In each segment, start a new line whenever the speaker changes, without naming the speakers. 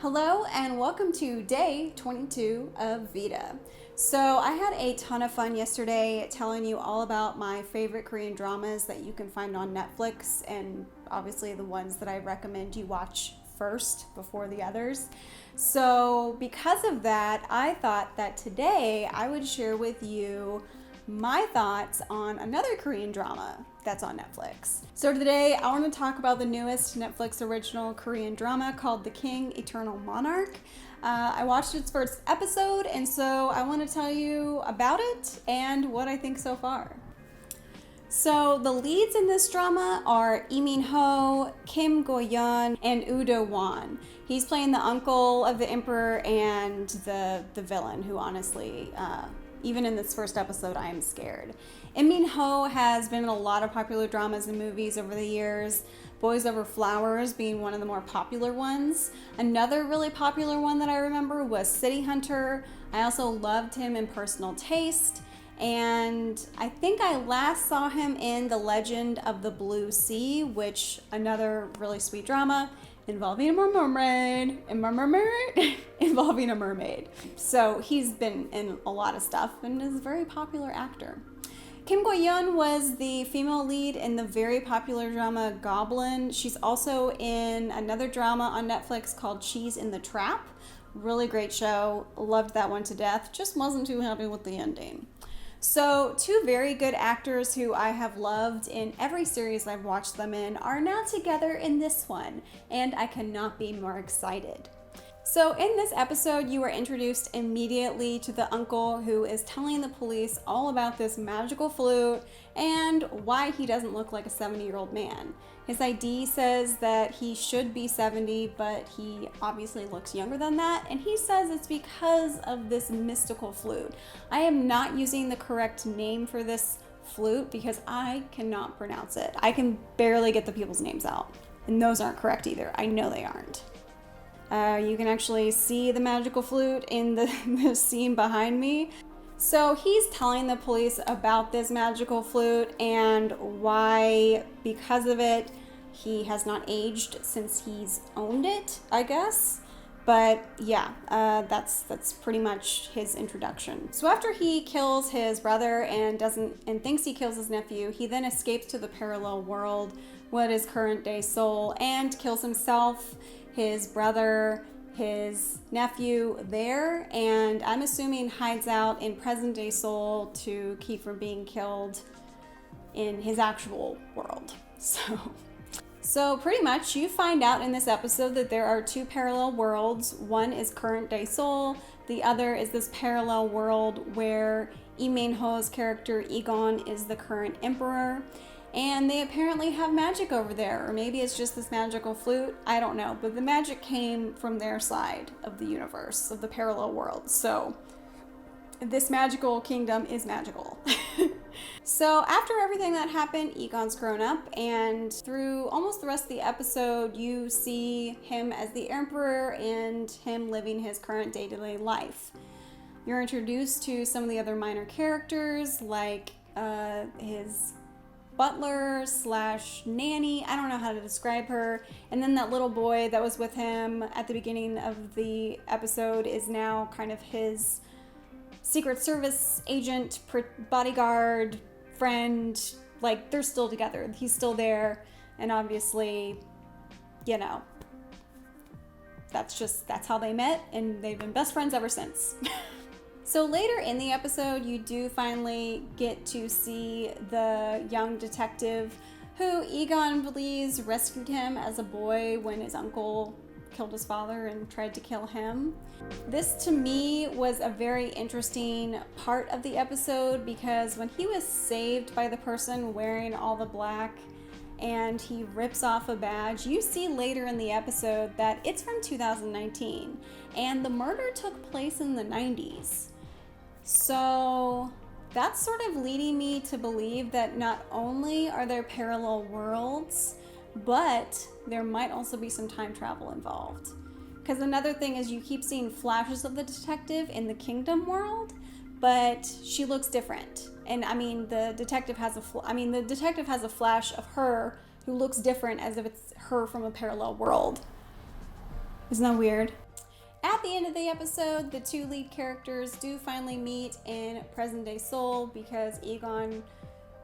Hello and welcome to day 22 of Vita. So I had a ton of fun yesterday telling you all about my favorite Korean dramas that you can find on Netflix, and obviously the ones that I recommend you watch first before the others. So because of that, I thought that today I would share with you my thoughts on another Korean drama that's on Netflix. So today I want to talk about the newest Netflix original Korean drama called The King, Eternal Monarch. I watched its first episode, and so I want to tell you about it and what I think so far. So the leads in this drama are Lee Min-ho, Kim Go-yeon, and Woo Do-won. He's playing the uncle of the emperor and the villain, who honestly, even in this first episode, I am scared. Lee Min-ho has been in a lot of popular dramas and movies over the years, Boys Over Flowers being one of the more popular ones. Another really popular one that I remember was City Hunter. I also loved him in Personal Taste. And I think I last saw him in The Legend of the Blue Sea, which another really sweet drama involving a mermaid, involving a mermaid. So he's been in a lot of stuff and is a very popular actor. Kim Go-yeon was the female lead in the very popular drama Goblin. She's also in another drama on Netflix called Cheese in the Trap. Really great show. Loved that one to death. Just wasn't too happy with the ending. So two very good actors who I have loved in every series I've watched them in are now together in this one, and I cannot be more excited. So in this episode, you are introduced immediately to the uncle who is telling the police all about this magical flute and why he doesn't look like a 70-year-old man. His ID says that he should be 70, but he obviously looks younger than that, and he says it's because of this mystical flute. I am not using the correct name for this flute because I cannot pronounce it. I can barely get the people's names out, and those aren't correct either. I know they aren't. You can actually see the magical flute in the scene behind me. So he's telling the police about this magical flute and why, because of it, he has not aged since he's owned it, I guess. But yeah, that's pretty much his introduction. So after he kills his brother and thinks he kills his nephew, he then escapes to the parallel world, what is current day Seoul, and kills himself, his brother, his nephew there, and I'm assuming hides out in present day Seoul to keep from being killed in his actual world. So pretty much you find out in this episode that there are two parallel worlds. One is current day Seoul, the other is this parallel world where Lee Min-ho's character Lee Gon is the current emperor. And they apparently have magic over there, or maybe it's just this magical flute. I don't know, but the magic came from their side of the universe, of the parallel world. So this magical kingdom is magical. So after everything that happened, Egon's grown up, and through almost the rest of the episode, you see him as the emperor and him living his current day-to-day life. You're introduced to some of the other minor characters, like his butler / nanny, I don't know how to describe her, and then that little boy that was with him at the beginning of the episode is now kind of his Secret Service agent, bodyguard, friend. Like, they're still together, he's still there, and obviously, you know, that's how they met, and they've been best friends ever since. So later in the episode, you do finally get to see the young detective who Egon believes rescued him as a boy when his uncle killed his father and tried to kill him. This to me was a very interesting part of the episode because when he was saved by the person wearing all the black and he rips off a badge, you see later in the episode that it's from 2019 and the murder took place in the 90s. So that's sort of leading me to believe that not only are there parallel worlds, but there might also be some time travel involved. Because another thing is you keep seeing flashes of the detective in the kingdom world, but she looks different. And I mean, the detective has a flash of her who looks different as if it's her from a parallel world. Isn't that weird? At the end of the episode, the two lead characters do finally meet in present-day Seoul because Egon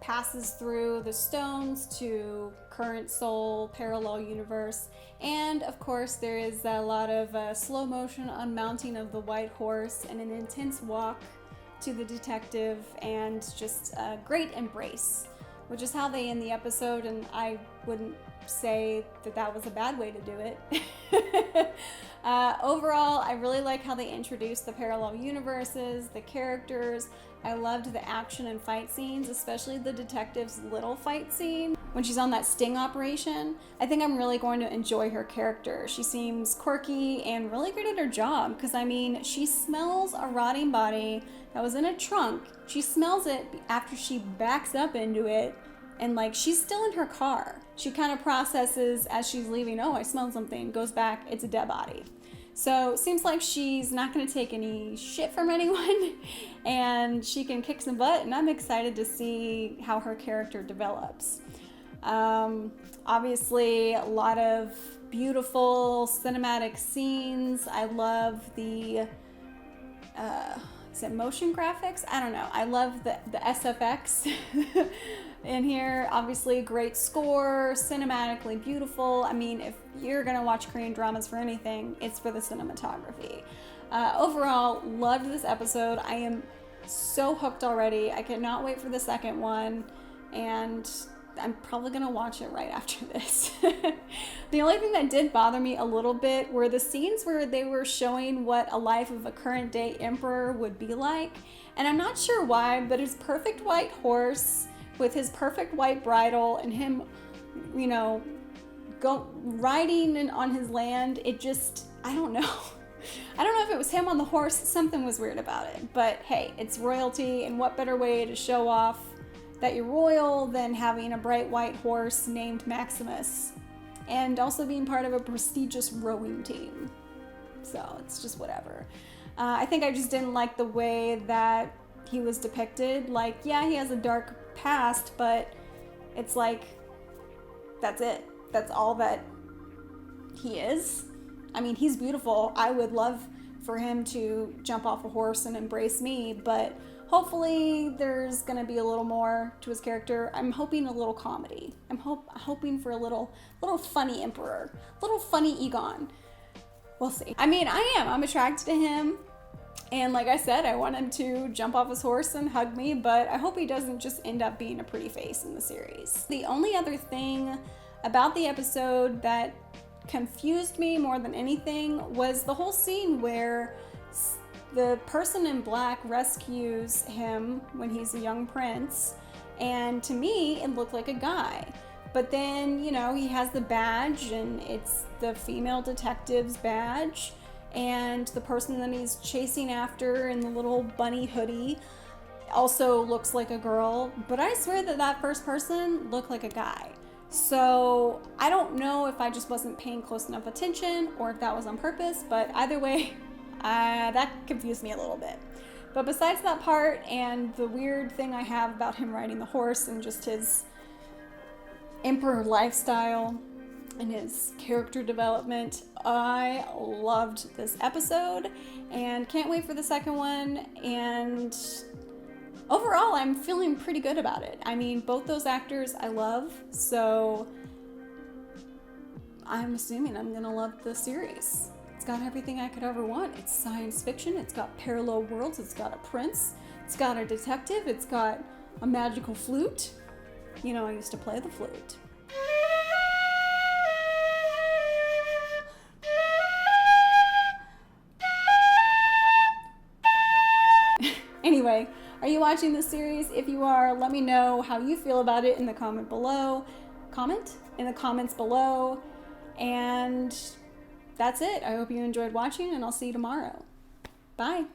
passes through the stones to current Seoul parallel universe. And of course, there is a lot of slow motion unmounting of the white horse and an intense walk to the detective and just a great embrace, which is how they end the episode, and I wouldn't say that was a bad way to do it. Overall, I really like how they introduced the parallel universes, the characters. I loved the action and fight scenes, especially the detective's little fight scene when she's on that sting operation. I think I'm really going to enjoy her character. She seems quirky and really good at her job because, I mean, she smells a rotting body that was in a trunk. She smells it after she backs up into it, and like she's still in her car. She kind of processes as she's leaving, oh, I smelled something, goes back, it's a dead body. So seems like she's not going to take any shit from anyone and she can kick some butt, and I'm excited to see how her character develops. Obviously, a lot of beautiful cinematic scenes. I love the is it motion graphics? I don't know. I love the SFX in here. Obviously, great score, cinematically beautiful. I mean, if you're gonna watch Korean dramas for anything, it's for the cinematography. Overall, loved this episode. I am so hooked already. I cannot wait for the second one, and I'm probably gonna watch it right after this. The only thing that did bother me a little bit were the scenes where they were showing what a life of a current day emperor would be like. And I'm not sure why, but his perfect white horse with his perfect white bridle and him, you know, riding on his land, it just, I don't know. I don't know if it was him on the horse, something was weird about it. But hey, it's royalty, and what better way to show off that you're royal than having a bright white horse named Maximus and also being part of a prestigious rowing team. So it's just whatever. I think I just didn't like the way that he was depicted. Like, yeah, he has a dark past, but it's like, that's it. That's all that he is. I mean, he's beautiful. I would love for him to jump off a horse and embrace me, but hopefully there's going to be a little more to his character. I'm hoping a little comedy. I'm hoping for a little funny emperor, little funny Egon. We'll see. I mean, I'm attracted to him. And like I said, I want him to jump off his horse and hug me, but I hope he doesn't just end up being a pretty face in the series. The only other thing about the episode that confused me more than anything was the whole scene where the person in black rescues him when he's a young prince, and to me it looked like a guy. But then, you know, he has the badge and it's the female detective's badge, and the person that he's chasing after in the little bunny hoodie also looks like a girl, but I swear that first person looked like a guy. So I don't know if I just wasn't paying close enough attention or if that was on purpose, but either way, that confused me a little bit. But besides that part and the weird thing I have about him riding the horse and just his emperor lifestyle and his character development, I loved this episode and can't wait for the second one. And overall, I'm feeling pretty good about it. I mean, both those actors I love, so I'm assuming I'm gonna love the series. It's got everything I could ever want. It's science fiction, it's got parallel worlds, it's got a prince, it's got a detective, it's got a magical flute. You know, I used to play the flute. Anyway, are you watching this series? If you are, let me know how you feel about it in the comment below. In the comments below. And that's it. I hope you enjoyed watching, and I'll see you tomorrow. Bye.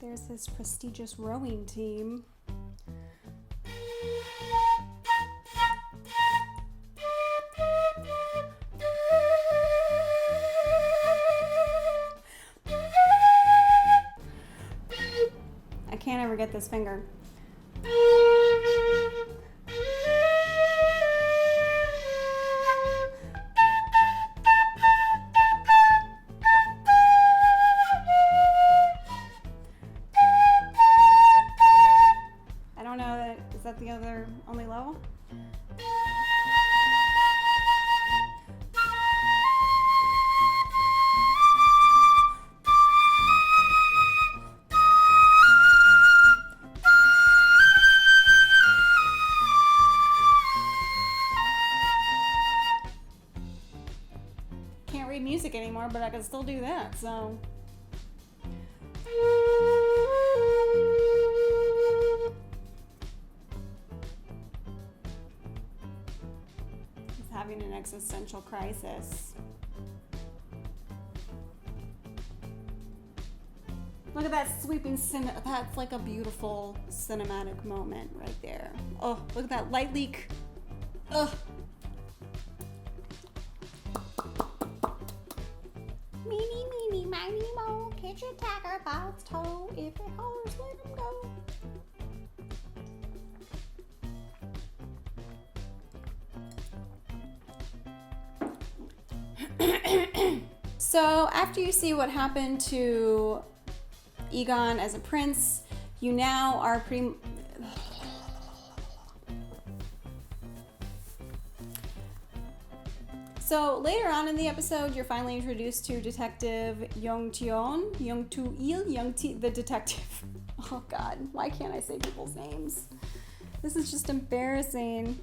There's his prestigious rowing team. I can't ever get this finger. that the other only level? Can't read music anymore, but I can still do that, so. He's having an existential crisis. Look at that sweeping that's like a beautiful cinematic moment right there. Oh, look at that light leak. Ugh. Meeny, meeny, miny, mo, catch a tiger by its toe. If it hollers, let him go. So after you see what happened to Egon as a prince, you now are pretty... So later on in the episode, you're finally introduced to Detective the detective. Oh God, why can't I say people's names? This is just embarrassing.